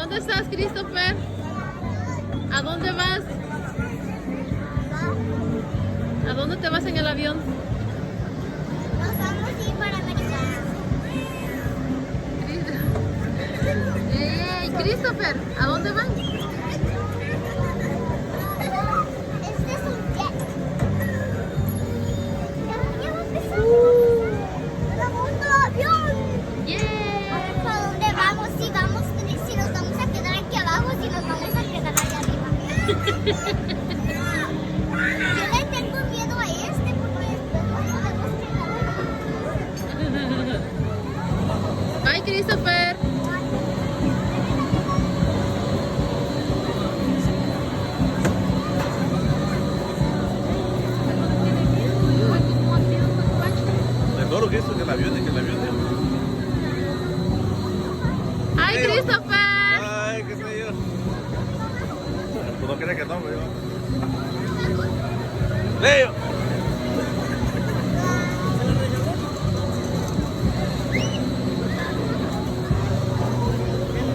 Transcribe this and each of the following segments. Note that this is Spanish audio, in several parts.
¿Dónde estás, Christopher? ¿A dónde vas? ¿A dónde te vas en el avión? Nos vamos a ir para América. ¡Ey, Christopher! ¿A dónde van? Este es un jet. Ya va a empezar. ¡Vamos a avión! ¡Yeah! A ver para dónde vamos, si nos vamos a quedar aquí abajo, si nos vamos a quedar allá arriba. Yo le tengo miedo a este porque después no podemos quedar. ¡Bye, Christopher! Mejor que eso, que el avión, que el avión. ¡Ay, Christopher! Ay, qué sé yo. Tú no quieres que no, me Leo.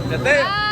¡Tete!